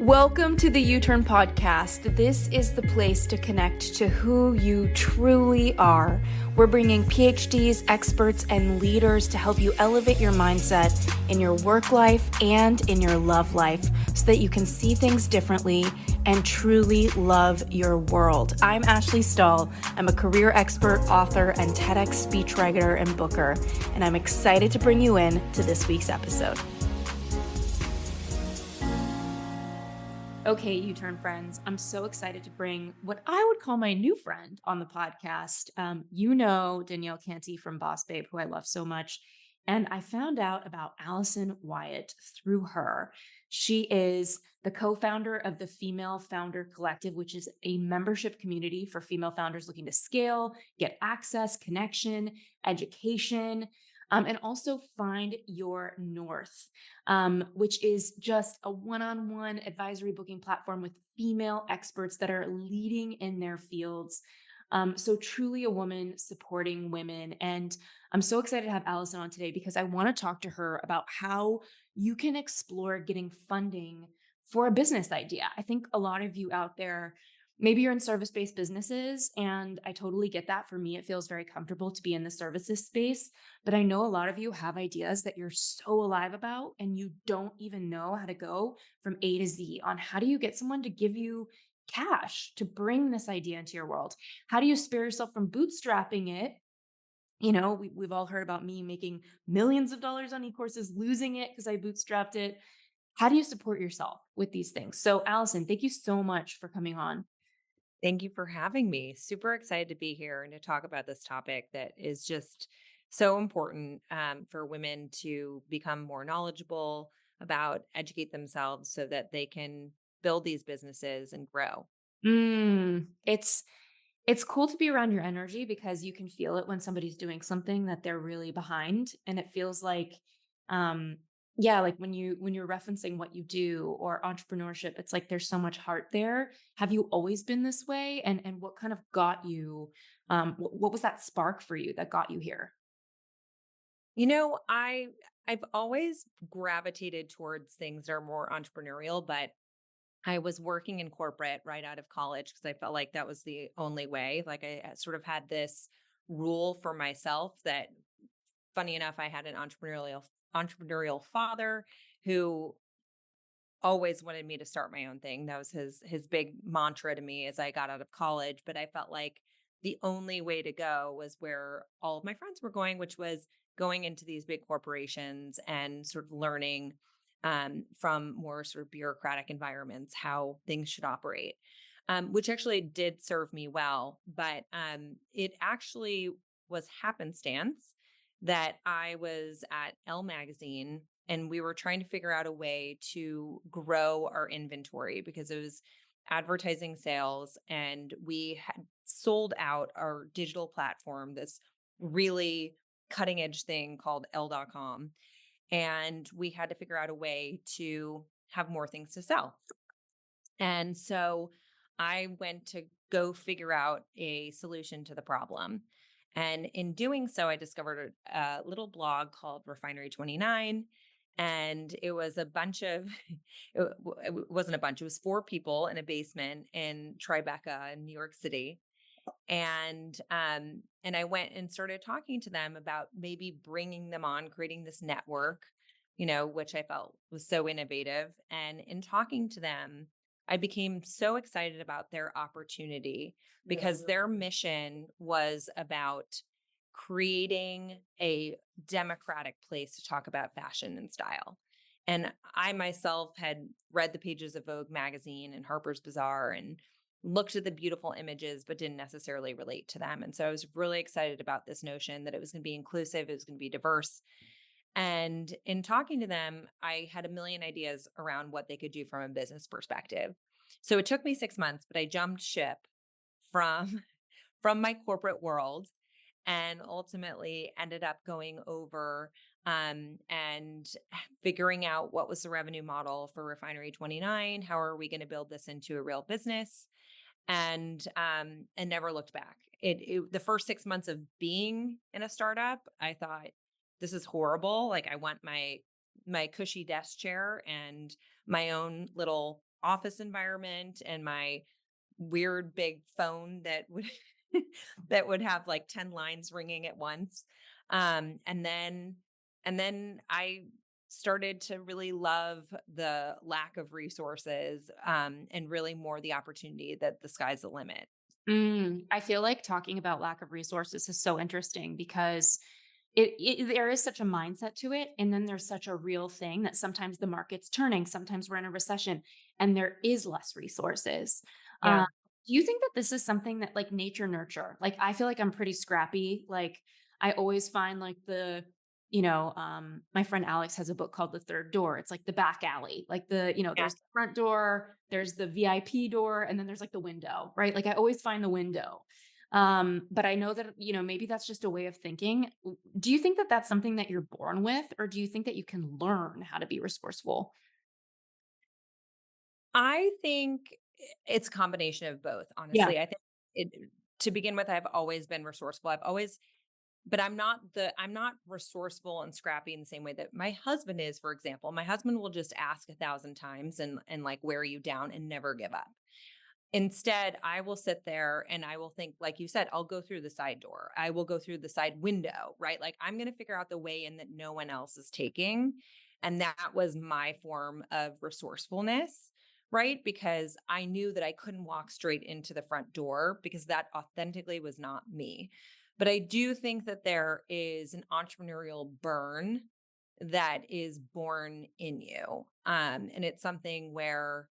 Welcome to the U-Turn Podcast. This is the place to connect to who you truly are. We're bringing PhDs, experts, and leaders to help you elevate your mindset in your work life and in your love life so that you can see things differently and truly love your world. I'm Ashley Stahl. I'm a career expert, author, and TEDx speechwriter and booker, and I'm excited to bring you in to this week's episode. Okay, U-Turn friends, I'm so excited to bring what I would call my new friend on the podcast. You know Danielle Canty from Boss Babe, who I love so much. And I found out about Ali Wyatt through her. She is the co-founder of the Female Founder Collective, which is a membership community for female founders looking to scale, get access, connection, education, and also find your north, which is just a one-on-one advisory booking platform with female experts that are leading in their fields. So truly a woman supporting women. And I'm so excited to have Allison on today because I want to talk to her about how you can explore getting funding for a business idea. I think a lot of you out there, maybe you're in service-based businesses, and I totally get that. For me, it feels very comfortable to be in the services space, but I know a lot of you have ideas that you're so alive about, and you don't even know how to go from A to Z on how do you get someone to give you cash to bring this idea into your world? How do you spare yourself from bootstrapping it? You know, we've all heard about me making millions of dollars on e-courses, losing it because I bootstrapped it. How do you support yourself with these things? So, Allison, thank you so much for coming on. Thank you for having me. Super excited to be here and to talk about this topic that is just so important for women to become more knowledgeable about, educate themselves so that they can build these businesses and grow. It's cool to be around your energy because you can feel it when somebody's doing something that they're really behind, and it feels like um yeah, like when you're referencing what you do or entrepreneurship, it's like there's so much heart there. Have you always been this way? And what kind of got you what was that spark for you that got you here? I've always gravitated towards things that are more entrepreneurial, but I was working in corporate right out of college because I felt like that was the only way. Like I sort of had this rule for myself that, funny enough, I had an entrepreneurial father who always wanted me to start my own thing. That was his big mantra to me as I got out of college, but I felt like the only way to go was where all of my friends were going, which was going into these big corporations and sort of learning from more sort of bureaucratic environments how things should operate, which actually did serve me well. But it actually was happenstance that I was at Elle Magazine and we were trying to figure out a way to grow our inventory because it was advertising sales, and we had sold out our digital platform, this really cutting edge thing called L.com, and we had to figure out a way to have more things to sell. And so I went to go figure out a solution to the problem. And in doing so, I discovered a little blog called Refinery 29. And it was a bunch of, it wasn't a bunch, it was four people in a basement in Tribeca in New York City. And I went and started talking to them about maybe bringing them on, creating this network, which I felt was so innovative. And in talking to them, I became so excited about their opportunity because their mission was about creating a democratic place to talk about fashion and style. And I myself had read the pages of Vogue magazine and Harper's Bazaar and looked at the beautiful images, but didn't necessarily relate to them. And so I was really excited about this notion that it was going to be inclusive, it was going to be diverse. And in talking to them, I had a million ideas around what they could do from a business perspective. So it took me 6 months, but I jumped ship from from my corporate world and ultimately ended up going over and figuring out what was the revenue model for Refinery 29. How are we going to build this into a real business? And never looked back. The first 6 months of being in a startup, I thought, this is horrible. Like I want my cushy desk chair and my own little office environment and my weird big phone that would that would have like 10 lines ringing at once. Um, and then and then I started to really love the lack of resources, and really more the opportunity that the sky's the limit. I feel like talking about lack of resources is so interesting because there is such a mindset to it, and then there's such a real thing that sometimes the market's turning, sometimes we're in a recession, and there is less resources. Yeah. Uh, do you think that this is something that like nature nurture? Like I feel like I'm pretty scrappy. Like I always find like my friend Alex has a book called The Third Door. It's like the back alley, like Yeah. there's the front door, there's the VIP door, and then there's like the window, right? Like I always find the window. But I know that, maybe that's just a way of thinking. Do you think that that's something that you're born with, or do you think that you can learn how to be resourceful? I think it's a combination of both, Yeah. honestly. I think it to begin with, I've always been resourceful. I've always but I'm not resourceful and scrappy in the same way that my husband is, for example. My husband will just ask 1,000 times and like wear you down and never give up. Instead, I will sit there and I will think, like you said, I'll go through the side door. I will go through the side window, right? Like I'm going to figure out the way in that no one else is taking. And that was my form of resourcefulness, right? Because I knew that I couldn't walk straight into the front door because that authentically was not me. But I do think that there is an entrepreneurial burn that is born in you. And it's something where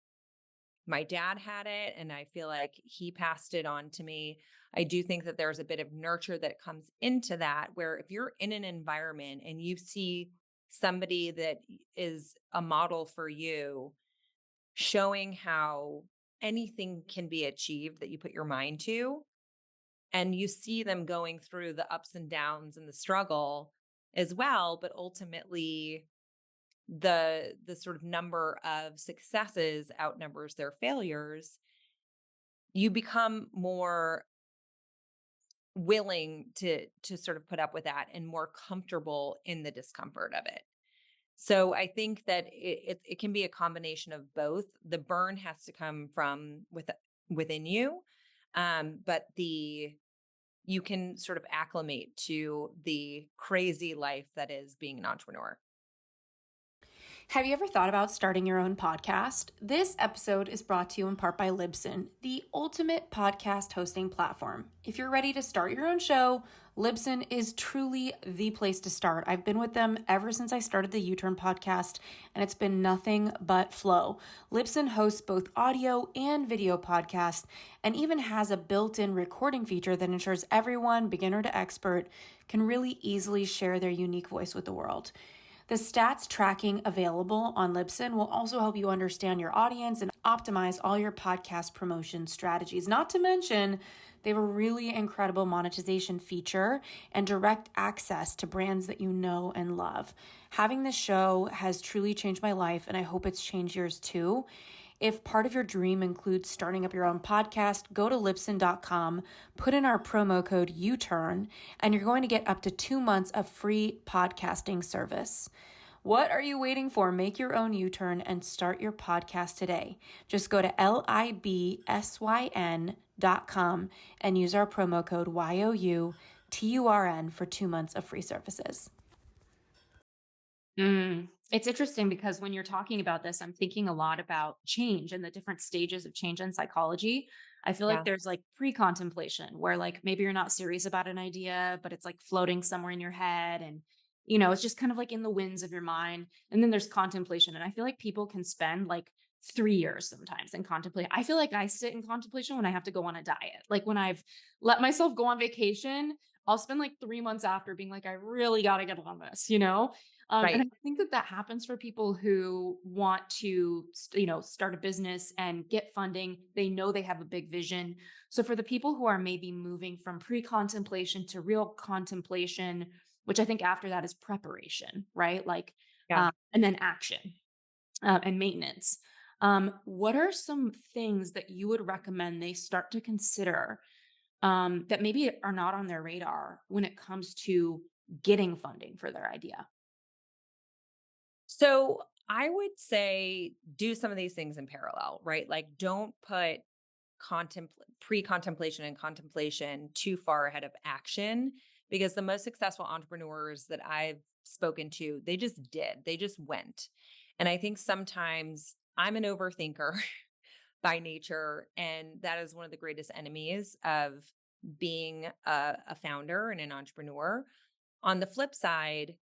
my dad had it, and I feel like he passed it on to me. I do think that there's a bit of nurture that comes into that, where if you're in an environment and you see somebody that is a model for you, showing how anything can be achieved that you put your mind to, and you see them going through the ups and downs and the struggle as well, but ultimately the sort of number of successes outnumbers their failures, you become more willing to sort of put up with that and more comfortable in the discomfort of it. So I think that it can be a combination of both. The burn has to come from within you, but the you can sort of acclimate to the crazy life that is being an entrepreneur. Have you ever thought about starting your own podcast? This episode is brought to you in part by Libsyn, the ultimate podcast hosting platform. If you're ready to start your own show, Libsyn is truly the place to start. I've been with them ever since I started the U Turn podcast, and it's been nothing but flow. Libsyn hosts both audio and video podcasts and even has a built in recording feature that ensures everyone, beginner to expert, can really easily share their unique voice with the world. The stats tracking available on Libsyn will also help you understand your audience and optimize all your podcast promotion strategies. Not to mention, they have a really incredible monetization feature and direct access to brands that you know and love. Having this show has truly changed my life, and I hope it's changed yours too. If part of your dream includes starting up your own podcast, go to libsyn.com, put in our promo code UTURN, and you're going to get up to 2 months of free podcasting service. What are you waiting for? Make your own U-turn and start your podcast today. Just go to libsyn.com and use our promo code YOUTURN for 2 months of free services. It's interesting because when you're talking about this, I'm thinking a lot about change and the different stages of change in psychology. I feel like Yeah. there's like pre-contemplation where like maybe you're not serious about an idea, but it's like floating somewhere in your head and it's just kind of like in the winds of your mind. And then there's contemplation. And I feel like people can spend like 3 years sometimes in contemplate. I feel like I sit in contemplation when I have to go on a diet. Like when I've let myself go on vacation, I'll spend like 3 months after being like, I really got to get on this. And I Right. think that that happens for people who want to, start a business and get funding. They know they have a big vision. So for the people who are maybe moving from pre-contemplation to real contemplation, which I think after that is preparation, right? Like, Yeah. and then action and maintenance. What are some things that you would recommend they start to consider that maybe are not on their radar when it comes to getting funding for their idea? So I would say do some of these things in parallel, right? Like don't put pre-contemplation and contemplation too far ahead of action, because the most successful entrepreneurs that I've spoken to, they just did. They just went. And I think sometimes I'm an overthinker by nature, and that is one of the greatest enemies of being a founder and an entrepreneur. On the flip side,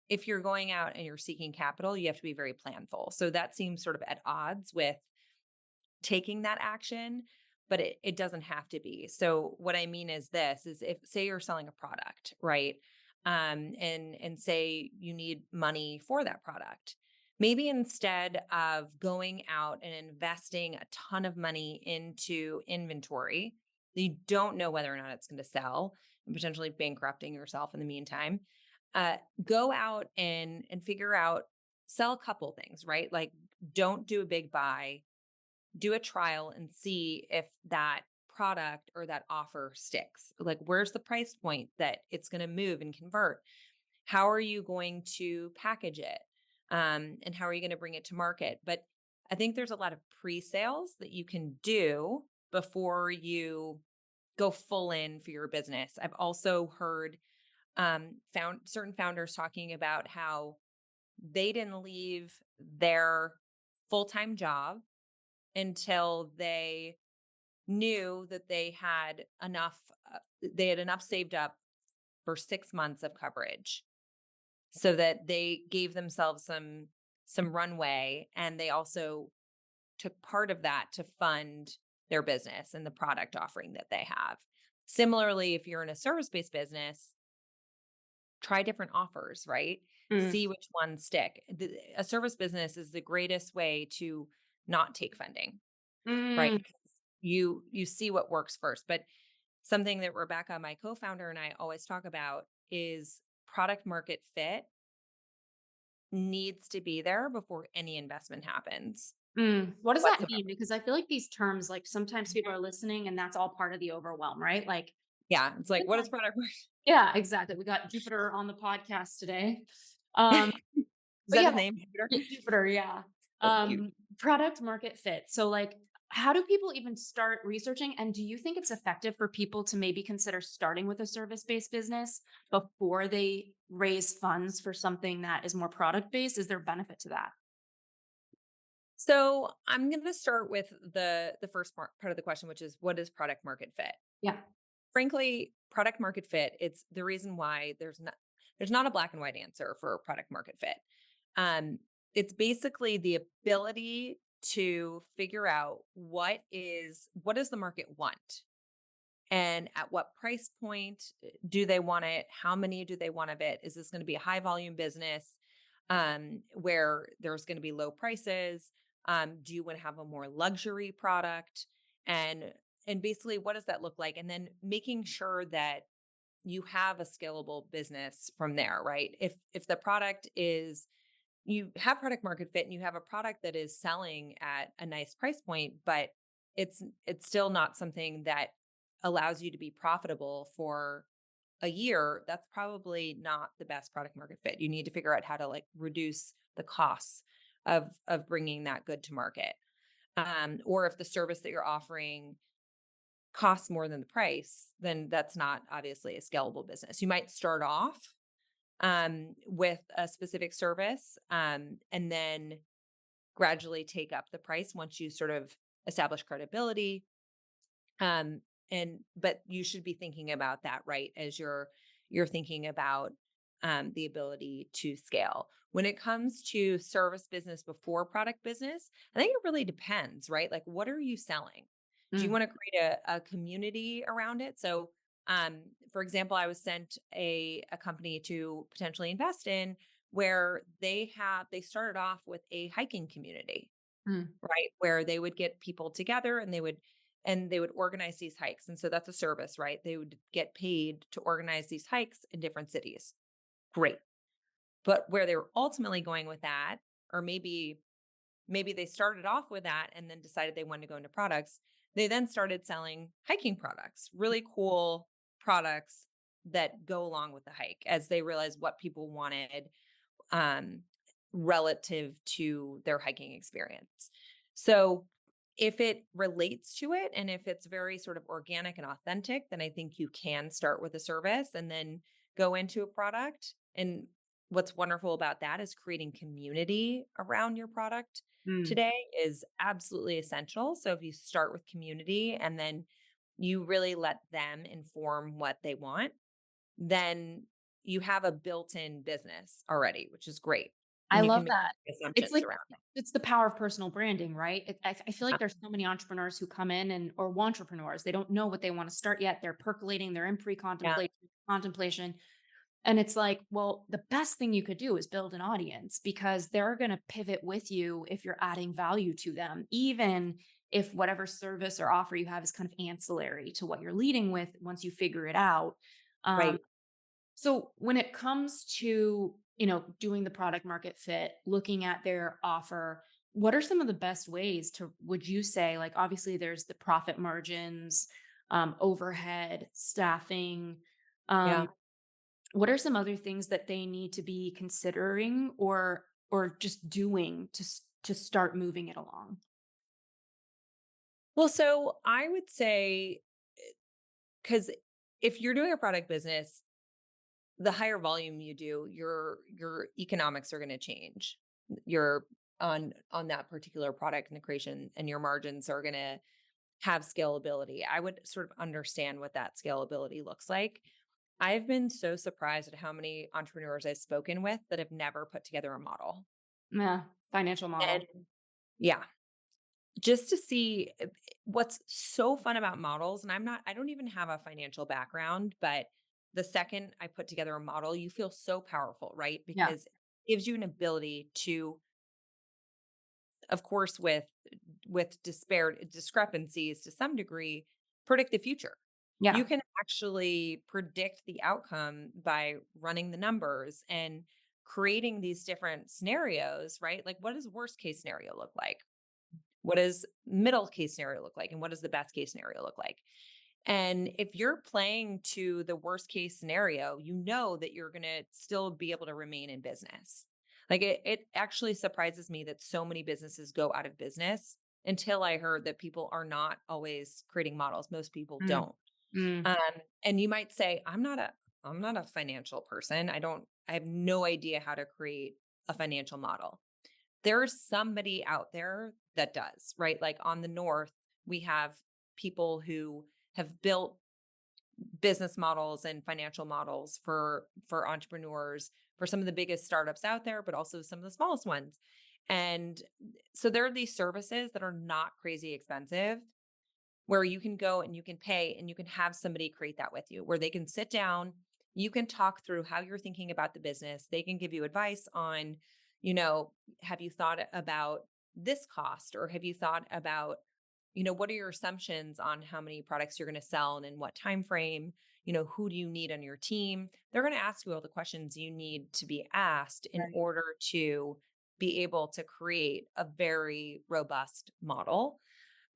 if you're going out and you're seeking capital, you have to be very planful. So that seems sort of at odds with taking that action, but it doesn't have to be. So what I mean is this is, if say you're selling a product, right? And say you need money for that product. Maybe instead of going out and investing a ton of money into inventory, you don't know whether or not it's going to sell and potentially bankrupting yourself in the meantime. Go out and figure out, sell a couple things, right? Like don't do a big buy, do a trial and see if that product or that offer sticks. Like, where's the price point that it's going to move and convert? How are you going to package it? And how are you going to bring it to market? But I think there's a lot of pre sales that you can do before you go full in for your business. I've also heard found certain founders talking about how they didn't leave their full-time job until they knew that they had enough saved up for 6 months of coverage, so that they gave themselves some runway, and they also took part of that to fund their business and the product offering that they have. Similarly, if you're in a service-based business, try different offers, right? Mm, See which ones stick. A service business is the greatest way to not take funding, right? mm, Because you see what works first. But something that Rebecca, my co-founder, and I always talk about is product market fit needs to be there before any investment happens mm. What does that whatsoever. mean? Because I feel like these terms, like sometimes people are listening and that's all part of the overwhelm, right? Like, Yeah, it's like, what is product yeah, exactly. We got Jupiter on the podcast today. market? Um, Is but that yeah, his name? Jupiter? Jupiter, yeah. So cute. Product market fit. So like how do people even start researching? And do you think it's effective for people to maybe consider starting with a service-based business before they raise funds for something that is more product-based? Is there benefit to that? So I'm going to start with the first part of the question, which is, what is product market fit? Yeah. Frankly, product market fit, it's the reason why there's not a black and white answer for product market fit. Um, it's basically the ability to figure out what does the market want, and at what price point do they want it? How many do they want of it? Is this going to be a high volume business where there's going to be low prices? Do you want to have a more luxury product? And and basically, what does that look like? And then making sure that you have a scalable business from there, right? If the product is, you have product market fit and you have a product that is selling at a nice price point, but it's still not something that allows you to be profitable for a year, that's probably not the best product market fit. You need to figure out how to like reduce the costs of bringing that good to market. Or if the service that you're offering costs more than the price, then that's not obviously a scalable business. You might start off with a specific service, and then gradually take up the price once you sort of establish credibility. And but you should be thinking about that, right, as you're thinking about the ability to scale. When it comes to service business before product business, I think it really depends, right? Like, what are you selling? Do you Mm, want to create a community around it? So, for example, I was sent a company to potentially invest in, where they started off with a hiking community, mm, right? Where they would get people together and they would organize these hikes. And so that's a service, right? They would get paid to organize these hikes in different cities. Great. But where they were ultimately going with that, or maybe they started off with that and then decided they wanted to go into products, they then started selling hiking products, really cool products that go along with the hike, as they realized what people wanted. Um, relative to their hiking experience. So if it relates to it and if it's very sort of organic and authentic, then I think you can start with a service and then go into a product. And what's wonderful about that is creating community around your product Mm. today is absolutely essential. So if you start with community and then you really let them inform what they want, then you have a built-in business already, which is great. I And you can love make that. It's assumptions like around it's the power of personal branding, right? I feel it. like there's so many entrepreneurs who come in and or entrepreneurs. They don't know what they want to start yet. They're percolating. They're in Yeah, pre-contemplation, contemplation, and it's like, well, the best thing you could do is build an audience because they're going to pivot with you if you're adding value to them, even if whatever service or offer you have is kind of ancillary to what you're leading with once you figure it out. Um, right. so when it comes to, doing the product market fit, looking at their offer, what are some of the best ways to, would you say, like, obviously there's the profit margins, overhead, staffing. Yeah. Um, what are some other things that they need to be considering or just doing to start moving it along? Well, so I would say, because if you're doing a product business, the higher volume you do, your economics are going to change. Your on that particular product and the creation, and your margins are going to have scalability. I would sort of understand what that scalability looks like. I've been so surprised at how many entrepreneurs I've spoken with that have never put together a model. Yeah, financial And model. yeah, just to see what's so fun about models, and I don't even have a financial background, but the second I put together a model, you feel so powerful, right? Yeah, Because it gives you an ability to, of course, with discrepancies to some degree, predict the future. You yeah, can actually predict the outcome by running the numbers and creating these different scenarios, right? Like, what does worst case scenario look like? What does middle case scenario look like? And what does the best case scenario look like? And if you're playing to the worst case scenario, you know that you're going to still be able to remain in business. Like it actually surprises me that so many businesses go out of business until I heard that people are not always creating models. Most people mm, don't. mm. Um, and you might say, I'm not a financial person. I have no idea how to create a financial model. There's somebody out there that does, right? Like on the north, we have people who have built business models and financial models for entrepreneurs, for some of the biggest startups out there, but also some of the smallest ones. And so there are these services that are not crazy expensive where you can go and you can pay and you can have somebody create that with you, where they can sit down, you can talk through how you're thinking about the business. They can give you advice on, have you thought about this cost, or have you thought about, what are your assumptions on how many products you're going to sell and in what time frame? Who do you need on your team? They're going to ask you all the questions you need to be asked in Right. order to be able to create a very robust model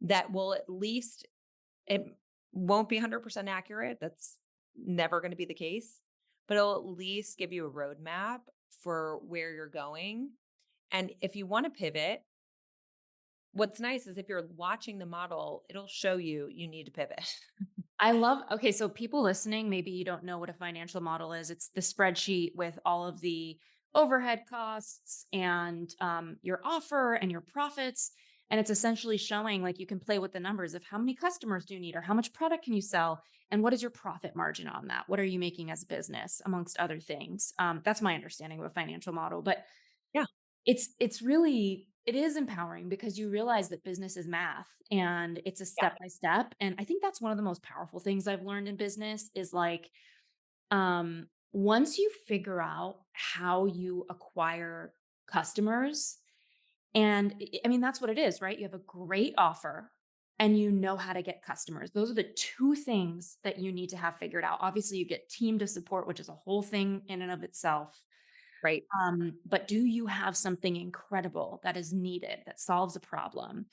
that will at least, it won't be 100% accurate. That's never going to be the case, but it'll at least give you a roadmap for where you're going. And if you want to pivot, what's nice is if you're watching the model, it'll show you need to pivot. I love, okay, so people listening, maybe you don't know what a financial model is. It's the spreadsheet with all of the overhead costs and your offer and your profits. And it's essentially showing, like, you can play with the numbers of how many customers do you need or how much product can you sell and what is your profit margin on that? What are you making as a business, amongst other things? That's my understanding of a financial model. But Yeah. it's really, it is empowering because you realize that business is math and it's a Yeah. step by step, and I think that's one of the most powerful things I've learned in business is like, once you figure out how you acquire customers, and I mean, that's what it is, right? You have a great offer and you know how to get customers. Those are the two things that you need to have figured out. Obviously, you get team to support, which is a whole thing in and of itself. Right. But do you have something incredible that is needed that solves a problem?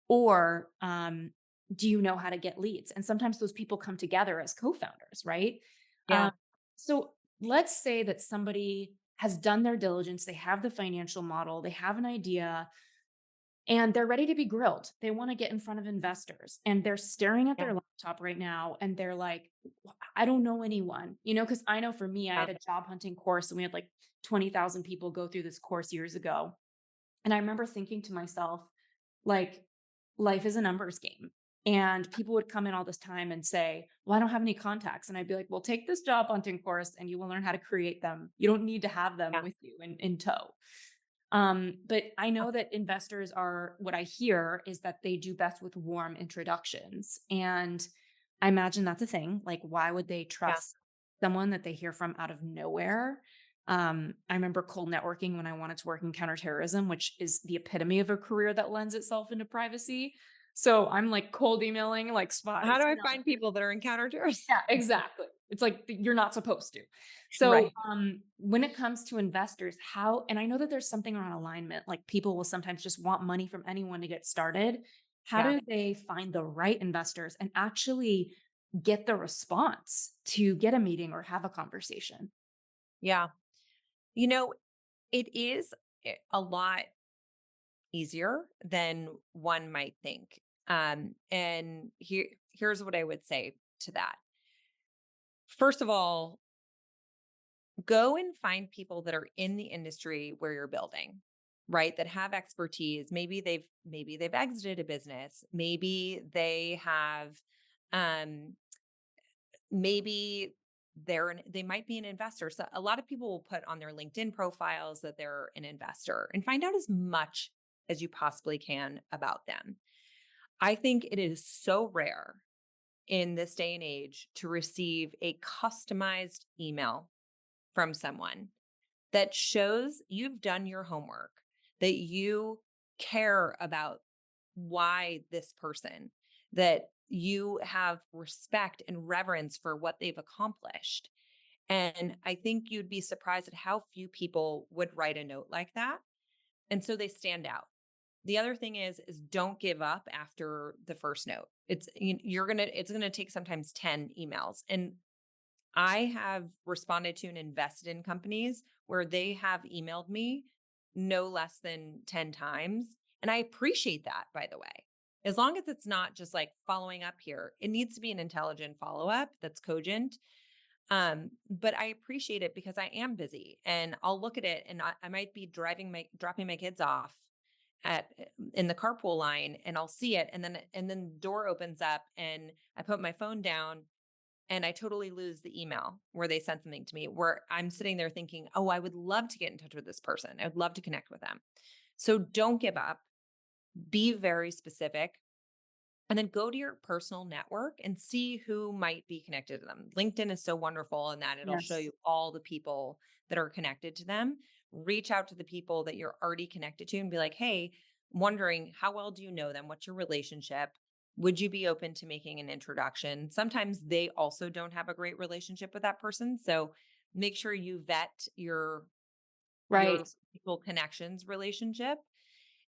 Or do you know how to get leads? And sometimes those people come together as co founders, right? Um, Yeah. so let's say that somebody has done their diligence, they have the financial model, they have an idea, and they're ready to be grilled. They want to get in front of investors and they're staring at Yeah. their laptop right now and they're like, I don't know anyone, because I know for me, I Yeah. had a job hunting course and we had like 20,000 people go through this course years ago. And I remember thinking to myself, like, life is a numbers game. And people would come in all this time and say, well, I don't have any contacts. And I'd be like, well, take this job hunting course and you will learn how to create them. You don't need to have them Yeah. with you in tow. But I know that investors are what I hear is that they do best with warm introductions. And I imagine that's a thing. Like, why would they Yeah. trust someone that they hear from out of nowhere? I remember cold networking when I wanted to work in counterterrorism, which is the epitome of a career that lends itself into privacy. So I'm like cold emailing like How spies. do I find people that are encounters? Yeah, exactly. It's like you're not supposed to. So, Right. when it comes to investors, how and I know that there's something around alignment, like people will sometimes just want money from anyone to get started. How Yeah. do they find the right investors and actually get the response to get a meeting or have a conversation? Yeah. You know, it is a lot easier than one might think. And here's what I would say to that. First of all, go and find people that are in the industry where you're building, right? That have expertise. Maybe they've exited a business. Maybe they have um maybe they might be an investor. So a lot of people will put on their LinkedIn profiles that they're an investor and find out as much as you possibly can about them. I think it is so rare in this day and age to receive a customized email from someone that shows you've done your homework, that you care about why this person, that you have respect and reverence for what they've accomplished. And I think you'd be surprised at how few people would write a note like that. And so they stand out. The other thing is don't give up after the first note. It's going to take sometimes 10 emails. And I have responded to and invested in companies where they have emailed me no less than 10 times. And I appreciate that, by the way. As long as it's not just like following up here, it needs to be an intelligent follow up that's cogent. But I appreciate it because I am busy and I'll look at it and I might be dropping my kids off at in the carpool line and I'll see it and then the door opens up and I put my phone down and I totally lose the email where they sent something to me where I'm sitting there thinking, oh, I would love to get in touch with this person. I would love to connect with them. So don't give up, be very specific, and then go to your personal network and see who might be connected to them. LinkedIn is so wonderful in that it'll show Yes. you all the people that are connected to them. Reach out to the people that you're already connected to and be like, hey, wondering how well do you know them? What's your relationship? Would you be open to making an introduction? Sometimes they also don't have a great relationship with that person. So make sure you vet your Right. people connections relationship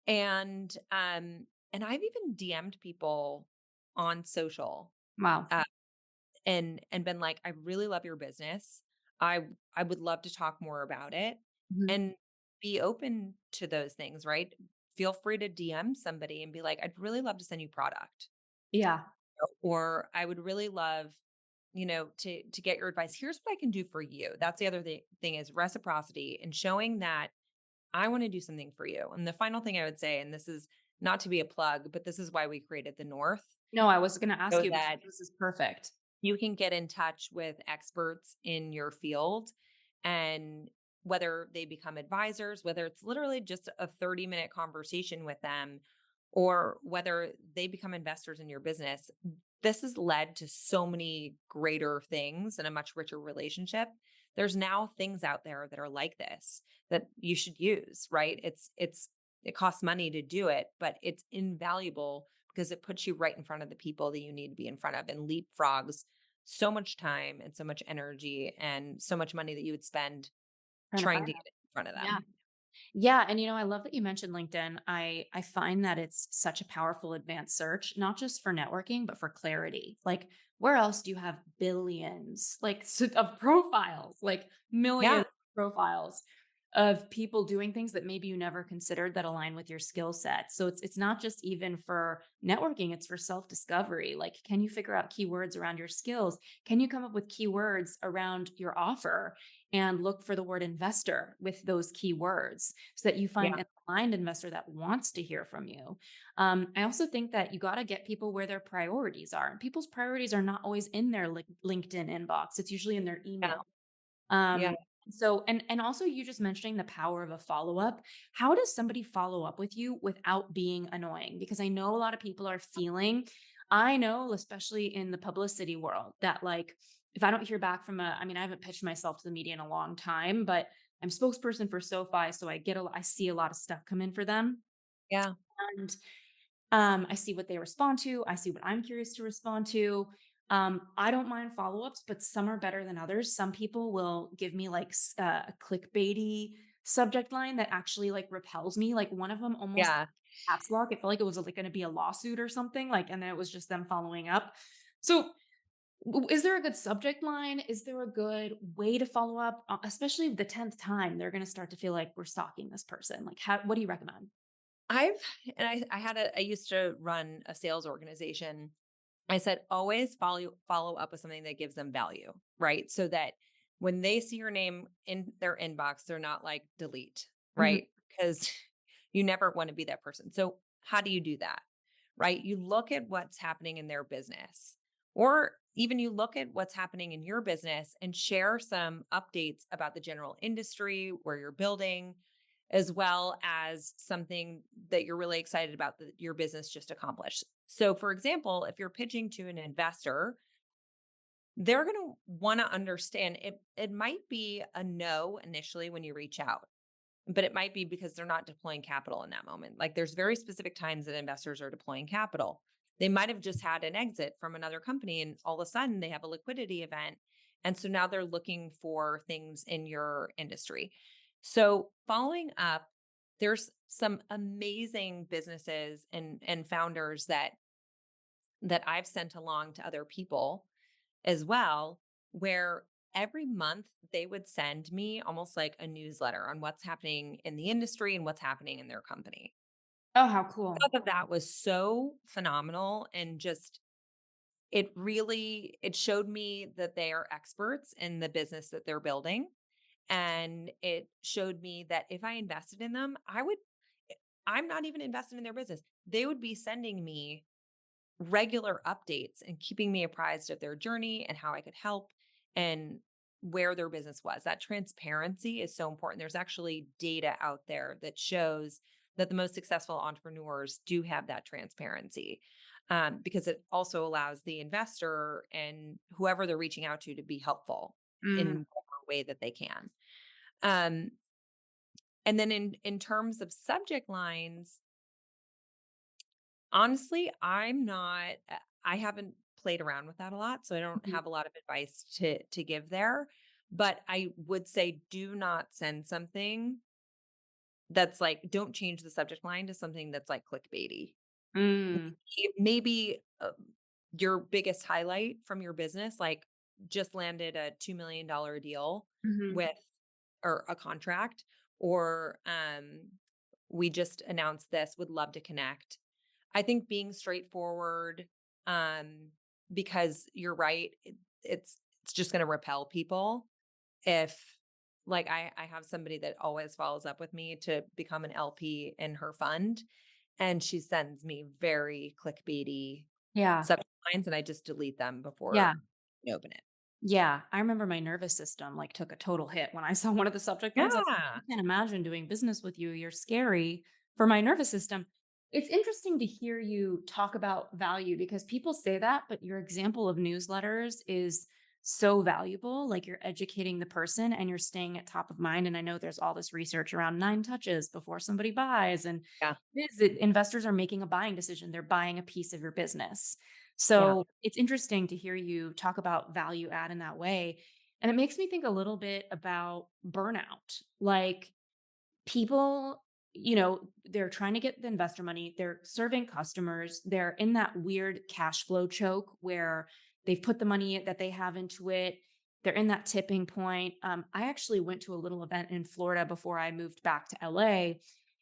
and I've even DM'd people on social, Wow. uh, and been like, "I really love your business. I would love to talk more about it," Mhm. and be open to those things, right? Feel free to DM somebody and be like, "I'd really love to send you product," Yeah. or "I would really love, to get your advice. Here's what I can do for you." That's the other thing is reciprocity and showing that I want to do something for you. And the final thing I would say, and this is not to be a plug, but this is why we created the North, No, I was gonna ask so you because that this is perfect. you can get in touch with experts in your field and whether they become advisors, whether it's literally just a 30-minute conversation with them, or whether they become investors in your business. This has led to so many greater things and a much richer relationship. There's now things out there that are like this that you should use, right? It costs money to do it, but it's invaluable because it puts you right in front of the people that you need to be in front of and leapfrogs so much time and so much energy and so much money that you would spend Trying to trying find to them. get in front of Yeah. them. Yeah, and I love that you mentioned LinkedIn. I find that it's such a powerful advanced search, not just for networking, but for clarity. Like, where else do you have billions, like, of profiles, like Yeah. millions? profiles of people doing things that maybe you never considered that align with your skill set. So it's not just even for networking, it's for self-discovery. Like, can you figure out keywords around your skills? Can you come up with keywords around your offer and look for the word investor with those keywords so that you Yeah. find an aligned investor that wants to hear from you? I also think that you got to get people where their priorities are. And people's priorities are not always in their LinkedIn inbox. It's usually in their Yeah. email. Yeah. So and also you just mentioning the power of a follow-up. How does somebody follow up with you without being annoying? Because I know a lot of people are feeling, I know, especially in the publicity world, that like if I don't hear back from I mean, I haven't pitched myself to the media in a long time, but I'm spokesperson for SoFi, so I see a lot of stuff come in for them. Yeah. And I see what they respond to. I see what I'm curious to respond to. I don't mind follow-ups, but some are better than others. Some people will give me like a clickbaity subject line that actually like repels me. Like one of them almost Yeah. caps lock. It felt like it was like going to be a lawsuit or something. Like, and then it was just them following up. So, is there a good subject line? Is there a good way to follow up? Especially the 10th time, they're going to start to feel like we're stalking this person. Like, what do you recommend? I've I used to run a sales organization. I said always follow up with something that gives them value, right? So that when they see your name in their inbox, they're not like delete, Mhm. right? Because you never want to be that person. So how do you do that? Right? You look at what's happening in their business, or even you look at what's happening in your business and share some updates about the general industry where you're building, as well as something that you're really excited about that your business just accomplished. So, for example, if you're pitching to an investor, they're going to want to understand it might be a no initially when you reach out, but it might be because they're not deploying capital in that moment. Like there's very specific times that investors are deploying capital. They might have just had an exit from another company and all of a sudden they have a liquidity event. And so now they're looking for things in your industry. So following up, there's some amazing businesses and founders that I've sent along to other people as well, where every month they would send me almost like a newsletter on what's happening in the industry and what's happening in their company. Oh, how I cool. thought that that was so phenomenal and just it showed me that they are experts in the business that they're building, and it showed me that if I invested in them, I'm not even invested in their business. They would be sending me regular updates and keeping me apprised of their journey and how I could help and where their business was. That transparency is so important. There's actually data out there that shows that the most successful entrepreneurs do have that transparency, because it also allows the investor and whoever they're reaching out to be helpful in Mm, whatever way that they can. Um, and then in terms of subject lines, honestly, I haven't played around with that a lot, so I don't mhm. have a lot of advice to give there, but I would say do not send something that's like don't change the subject line to something that's like clickbaity. Mm, Maybe your biggest highlight from your business, like just landed a $2 million deal mhm. with or a contract, or we just announced this, would love to connect. I think being straightforward, um, because you're right, it's just going to repel people if like I have somebody that always follows up with me to become an LP in her fund, and she sends me very clickbaity Yeah. subject lines, and I just delete them Yeah. before I open it. Yeah. I remember my nervous system like took a total hit when I saw one of the subject lines. I was like, Yeah. I can't imagine doing business with you. You're scary for my nervous system. It's interesting to hear you talk about value because people say that, but your example of newsletters is so valuable. Like you're educating the person and you're staying at top of mind. And I know there's all this research around 9 touches before somebody buys. And Yeah. investors are making a buying decision. They're buying a piece of your business. Yeah. So it's interesting to hear you talk about value add in that way. And it makes me think a little bit about burnout. Like people, they're trying to get the investor money, they're serving customers, they're in that weird cash flow choke where they've put the money that they have into it they're in that tipping point. I actually went to a little event in Florida before I moved back to LA,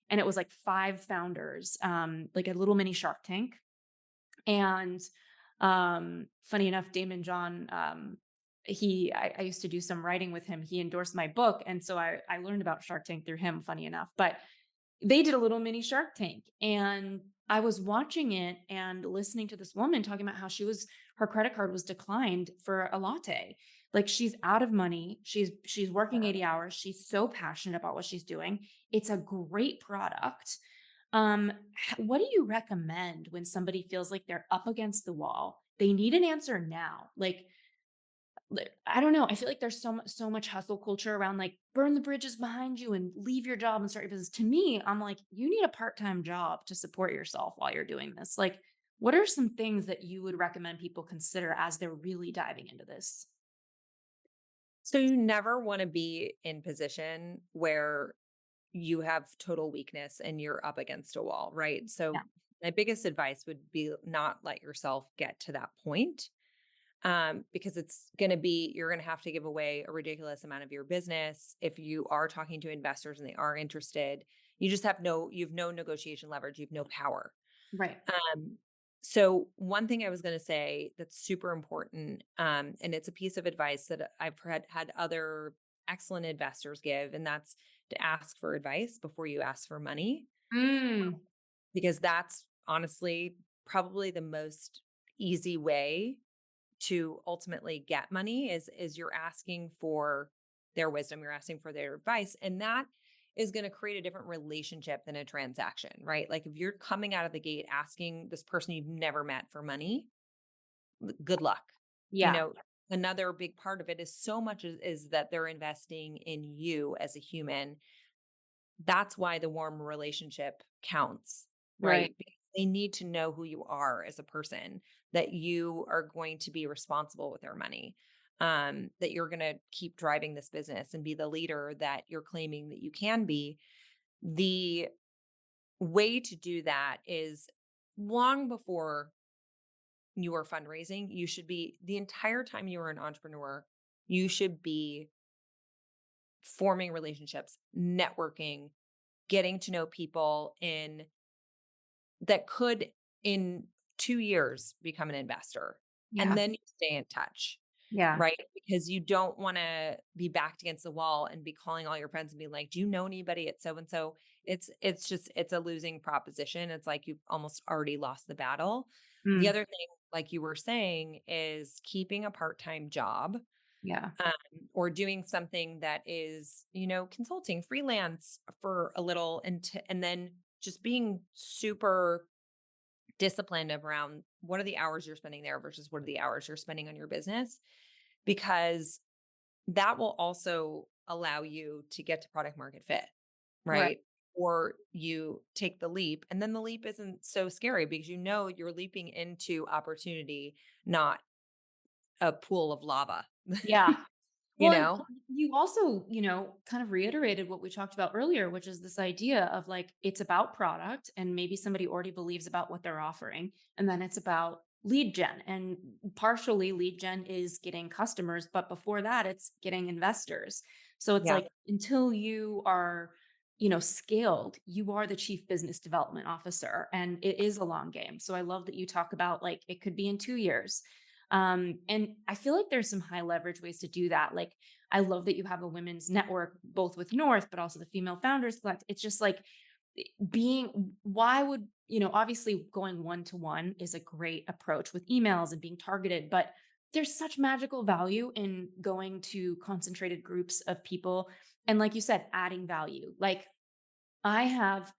and it was like 5 founders, like a little mini Shark Tank. And funny enough, Damon John, I used to do some writing with him. He endorsed my book. And so I learned about Shark Tank through him, funny enough. But they did a little mini Shark Tank, and I was watching it and listening to this woman talking about how her credit card was declined for a latte. Like, she's out of money. She's working 80 hours. She's so passionate about what she's doing. It's a great product. What do you recommend when somebody feels like they're up against the wall? They need an answer now. I don't know. I feel like there's so much hustle culture around, like, burn the bridges behind you and leave your job and start your business. To me, I'm like, you need a part-time job to support yourself while you're doing this. Like, what are some things that you would recommend people consider as they're really diving into this? So you never want to be in position where you have total weakness and you're up against a wall, right? Yeah. So my biggest advice would be not let yourself get to that point, because you're going to have to give away a ridiculous amount of your business. If you are talking to investors and they are interested, you've no negotiation leverage, you've no power. Right. Um, so one thing I was going to say that's super important, and it's a piece of advice that I've had other excellent investors give, and that's to ask for advice before you ask for money, Mm, because that's honestly probably the most easy way to ultimately get money is you're asking for their wisdom, you're asking for their advice, and that is going to create a different relationship than a transaction, right? Like if you're coming out of the gate asking this person you've never met for money, good luck. You yeah. know, another big part of it is so much is that they're investing in you as a human. That's why the warm relationship counts, Right. right? Because they need to know who you are as a person, that you are going to be responsible with their money, that you're going to keep driving this business and be the leader that you're claiming that you can be. The way to do that is long before you are fundraising, you should be the entire time you are an entrepreneur, you should be forming relationships, networking, getting to know people in that could in 2 years become an investor, and Yeah. then you stay in touch, Yeah. right? Because you don't wanna be backed against the wall and be calling all your friends and be like, "Do you know anybody at so and so?" It's a losing proposition. It's like you've almost already lost the battle. The Mm, other thing, like you were saying, is keeping a part-time job, yeah. um, or doing something that is, consulting, freelance for a little, and then just being super disciplined around what are the hours you're spending there versus what are the hours you're spending on your business, because that will also allow you to get to product market fit, Right. right? Or you take the leap, and then the leap isn't so scary because you're leaping into opportunity, not a pool of lava. Yeah. you Well, and know? you also, kind of reiterated what we talked about earlier, which is this idea of, like, it's about product and maybe somebody already believes about what they're offering. And then it's about lead gen. And partially lead gen is getting customers, but before that, it's getting investors. So it's Yeah. like, until you are, scaled, you are the chief business development officer. And it is a long game. So I love that you talk about, like, it could be in 2 years. And I feel like there's some high leverage ways to do that. Like, I love that you have a women's network, both with North, but also the Female Founders Collect. It's just like, why would, obviously going one to one is a great approach with emails and being targeted, but there's such magical value in going to concentrated groups of people. And like you said, adding value. Like, I have,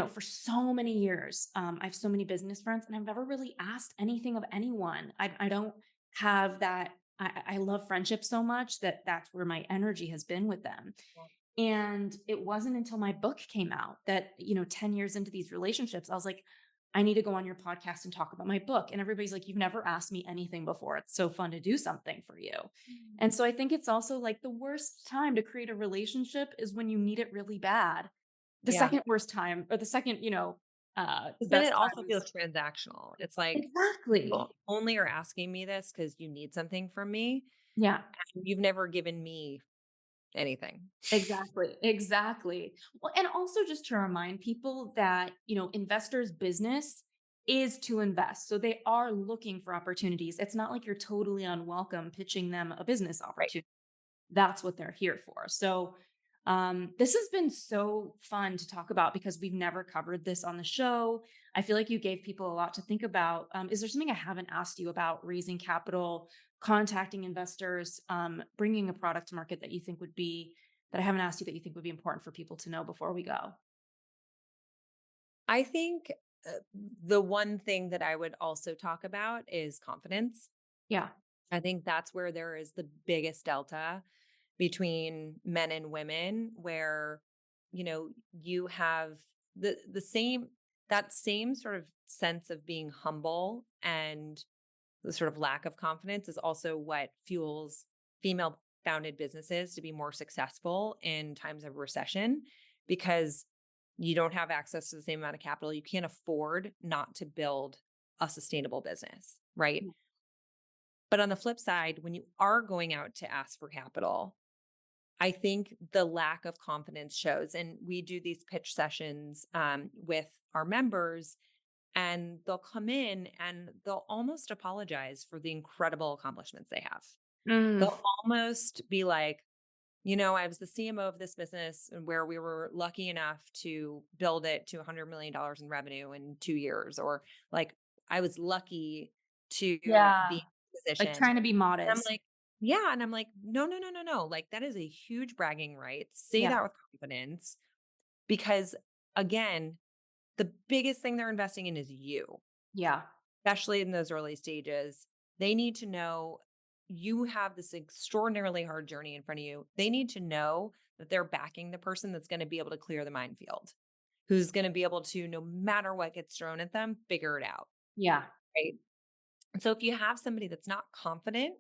for so many years, I have so many business friends, and I've never really asked anything of anyone. I don't have that. I love friendship so much that that's where my energy has been with them. And it wasn't until my book came out that, 10 years into these relationships, I was like, I need to go on your podcast and talk about my book. And everybody's like, you've never asked me anything before. It's so fun to do something for you. Mhm. And so I think it's also like the worst time to create a relationship is when you need it really bad. The Yeah. second worst time, or the second, 'Cause then it best also time is feels transactional. It's like, exactly. you only are asking me this because you need something from me. Yeah. You've never given me anything. Exactly, exactly. Well, and also just to remind people that, investors' business is to invest. So they are looking for opportunities. It's not like you're totally unwelcome pitching them a business Right. opportunity. That's what they're here for. So, this has been so fun to talk about because we've never covered this on the show. I feel like you gave people a lot to think about. Is there something I haven't asked you about raising capital, contacting investors, bringing a product to market that you think would be that I haven't asked you that you think would be important for people to know before we go? I think the one thing that I would also talk about is confidence. Yeah. I think that's where there is the biggest delta between men and women, where, you have the same that same sort of sense of being humble, and the sort of lack of confidence is also what fuels female founded businesses to be more successful in times of recession, because you don't have access to the same amount of capital. You can't afford not to build a sustainable business, right? Yeah. But on the flip side, when you are going out to ask for capital, I think the lack of confidence shows. And we do these pitch sessions with our members, and they'll come in and they'll almost apologize for the incredible accomplishments they have. Mm, They'll almost be like, I was the CMO of this business, and where we were lucky enough to build it to $100 million in revenue in 2 years, or like, I was lucky to be yeah. in this Like position. trying to be And I'm modest. like, yeah. And I'm like, no, no, no, no, no. Like, that is a huge bragging right. Say Yeah. that with confidence, because again, the biggest thing they're investing in is you, Yeah. especially in those early stages. They need to know you have this extraordinarily hard journey in front of you. They need to know that they're backing the person that's going to be able to clear the minefield, who's going to be able to, no matter what gets thrown at them, figure it out. Yeah. Right. And so if you have somebody that's not confident,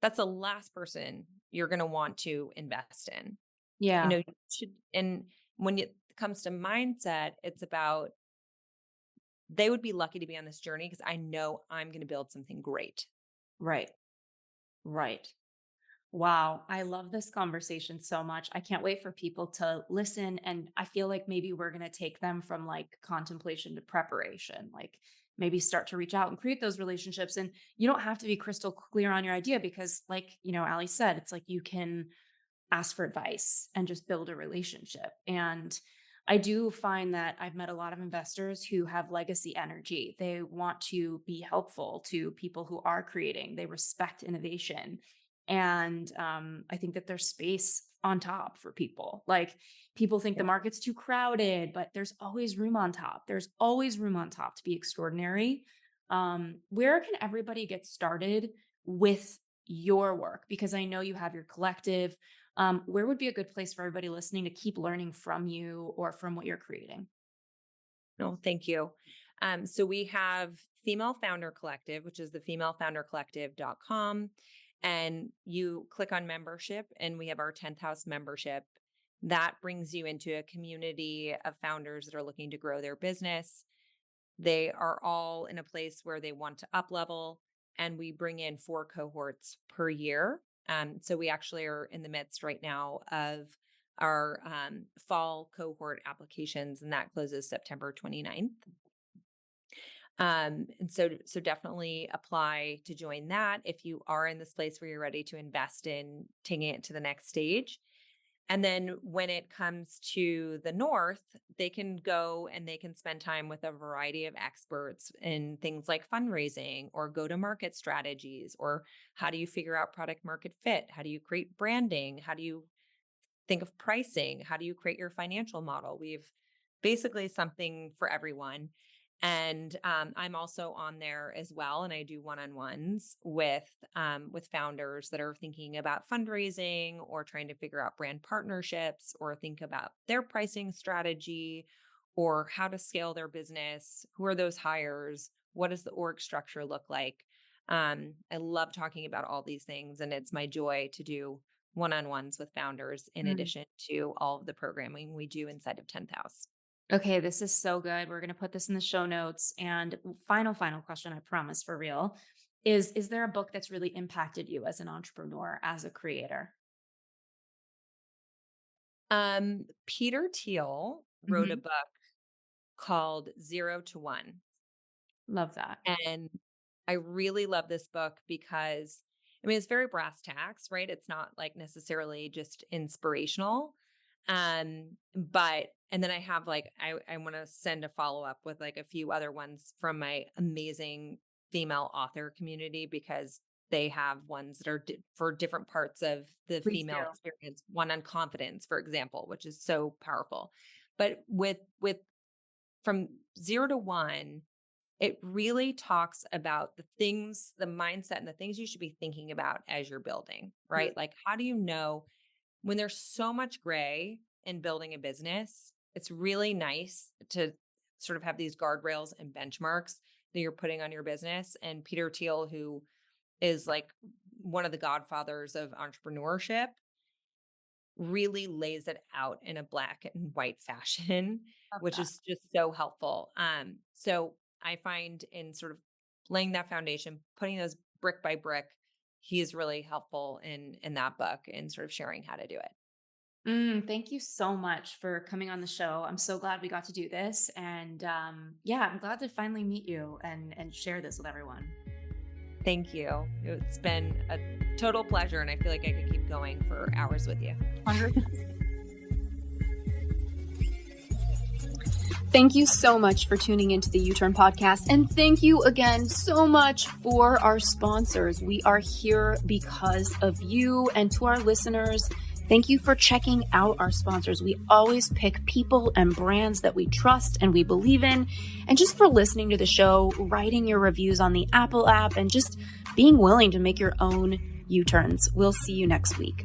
that's the last person you're going to want to invest in. Yeah. You should, and when it comes to mindset, it's about, they would be lucky to be on this journey because I know I'm going to build something great. Right. Right. Wow, I love this conversation so much. I can't wait for people to listen. And I feel like maybe we're going to take them from like contemplation to preparation, like maybe start to reach out and create those relationships. And you don't have to be crystal clear on your idea because, like, Ali said, it's like you can ask for advice and just build a relationship. And I do find that I've met a lot of investors who have legacy energy. They want to be helpful to people who are creating, they respect innovation. And I think that there's space on top for people. Like people think the market's too crowded, but there's always room on top. There's always room on top to be extraordinary. Where can everybody get started with your work? Because I know you have your collective. Where would be a good place for everybody listening to keep learning from you or from what you're creating? No, thank you. So we have Female Founder Collective, which is the femalefoundercollective.com. And you click on membership, and we have our 10th house membership. That brings you into a community of founders that are looking to grow their business. They are all in a place where they want to up level, and we bring in 4 cohorts per year. So we actually are in the midst right now of our fall cohort applications, and that closes September 29th. And so definitely apply to join that if you are in this place where you're ready to invest in taking it to the next stage. And then when it comes to the North, they can go and they can spend time with a variety of experts in things like fundraising or go to market strategies, or how do you figure out product market fit? How do you create branding? How do you think of pricing? How do you create your financial model? We've basically something for everyone. And I'm also on there as well, and I do one-on-ones with founders that are thinking about fundraising or trying to figure out brand partnerships or think about their pricing strategy or how to scale their business. Who are those hires? What does the org structure look like? I love talking about all these things, and it's my joy to do one-on-ones with founders in Mm. addition to all of the programming we do inside of 10th House. Okay, this is so good. We're going to put this in the show notes. And final question, I promise for real. Is there a book that's really impacted you as an entrepreneur, as a creator? Peter Thiel wrote a Mhm. book called 0 to 1. Love that. And I really love this book because, I mean, it's very brass tacks, right? It's not like necessarily just inspirational. But and then I have like I want to send a follow-up with like a few other ones from my amazing female author community because they have ones that are for different parts of the Please do. female experience. One on confidence, for example, which is so powerful. But with from 0 to 1, it really talks about the things, the mindset and the things you should be thinking about as you're building, Mm. right? Like, how do you know when there's so much gray in building a business? It's really nice to sort of have these guardrails and benchmarks that you're putting on your business. And Peter Thiel, who is like one of the godfathers of entrepreneurship, really lays it out in a black and white fashion, Love which that. is just so helpful. So I find in sort of laying that foundation, putting those brick by brick, he is really helpful in that book and sort of sharing how to do it. Thank you so much for coming on the show. I'm so glad we got to do this, and yeah, I'm glad to finally meet you and share this with everyone. Thank you. It's been a total pleasure, and I feel like I could keep going for hours with you. 100%. Thank you so much for tuning into the U-Turn podcast. And thank you again so much for our sponsors. We are here because of you. And to our listeners, thank you for checking out our sponsors. We always pick people and brands that we trust and we believe in. And just for listening to the show, writing your reviews on the Apple app, and just being willing to make your own U-turns. We'll see you next week.